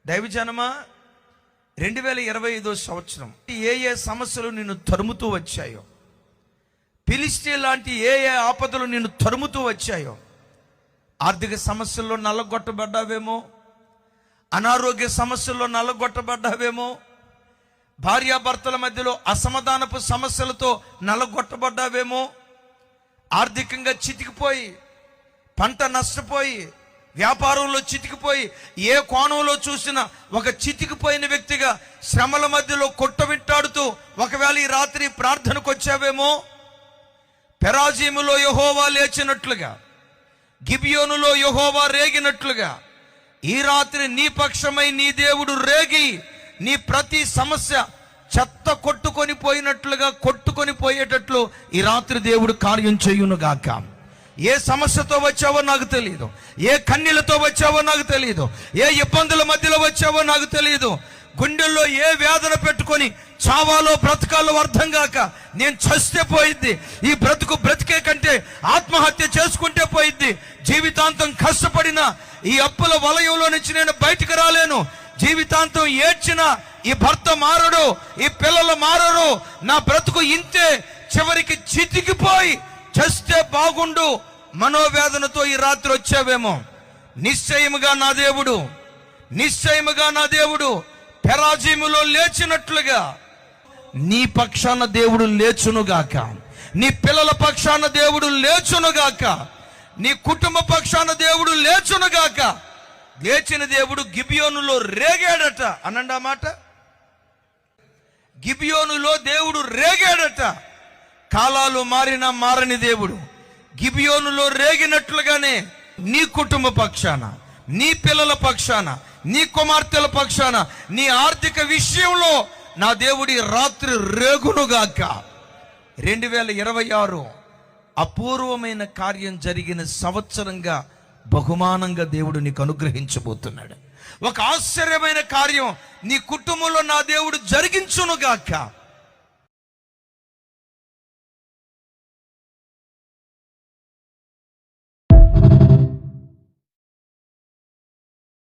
దైవజనమా, 2025 సంవత్సరం ఏ సమస్యలు నిన్ను తరుముతూ వచ్చాయో, ఫిలిష్తీ లాంటి ఏ ఆపదలు నిన్ను తరుముతూ వచ్చాయో, ఆర్థిక సమస్యల్లో నల్లగొట్టబడ్డావేమో, అనారోగ్య సమస్యల్లో నల్లగొట్టబడ్డావేమో, భార్యాభర్తల మధ్యలో అసమాధానపు సమస్యలతో నల్లగొట్టబడ్డావేమో, ఆర్థికంగా చితికిపోయి, పంట నష్టపోయి, వ్యాపారంలో చితికిపోయి, ఏ కోణంలో చూసినా ఒక చితికిపోయిన వ్యక్తిగా శ్రమల మధ్యలో కొట్టవిట్టాడుతూ ఒకవేళ ఈ రాత్రి ప్రార్థనకు వచ్చావేమో, పెరాజీములో యెహోవా లేచినట్లుగా, గిబియోనులో యెహోవా రేగినట్లుగా ఈ రాత్రి నీ పక్షమై నీ దేవుడు రేగి నీ ప్రతి సమస్య చెత్త కొట్టుకొని పోయినట్లుగా కొట్టుకొని పోయేటట్లు ఈ రాత్రి దేవుడు కార్యం చేయునుగాక. ఏ సమస్యతో వచ్చావో నాకు తెలియదు, ఏ కన్నీళ్లతో వచ్చావో నాకు తెలియదు, ఏ ఇబ్బందుల మధ్యలో వచ్చావో నాకు తెలియదు, గుండెల్లో ఏ వేదన పెట్టుకొని చావాలో బ్రతకాలో అర్థం కాక నేను చస్తే పోయిద్ది, ఈ బ్రతికే కంటే ఆత్మహత్య చేసుకుంటే పోయిద్ది, జీవితాంతం కష్టపడిన ఈ అప్పుల వలయంలో నుంచి నేను బయటకు రాలేను, జీవితాంతం ఏడ్చిన ఈ భర్త మారడు, ఈ పిల్లలు మారరు, నా బ్రతుకు ఇంతే, చివరికి చితికిపోయి చస్తే బాగుండు మనోవేదనతో ఈ రాత్రి వచ్చావేమో, నిశ్చయముగా నా దేవుడు పెరాజీములో లేచినట్లుగా నీ పక్షాన దేవుడు లేచునుగాక, నీ పిల్లల పక్షాన దేవుడు లేచునుగాక, నీ కుటుంబ పక్షాన దేవుడు లేచునుగాక. లేచిన దేవుడు గిబియోనులో రేగాడట, అనండి ఆ మాట. గిబియోనులో దేవుడు రేగాడట. కాలాలు మారినా మారని దేవుడు గిబియోనులో రేగినట్లుగానే నీ కుటుంబ పక్షాన, నీ పిల్లల పక్షాన, నీ కుమార్తెల పక్షాన, నీ ఆర్థిక విషయంలో నా దేవుడి రాత్రి రేగునుగాక. 2026 అపూర్వమైన కార్యం జరిగిన సంవత్సరంగా బహుమానంగా దేవుడు నీకు అనుగ్రహించబోతున్నాడు. ఒక ఆశ్చర్యమైన కార్యం నీ కుటుంబంలో నా దేవుడు జరిగించునుగాక.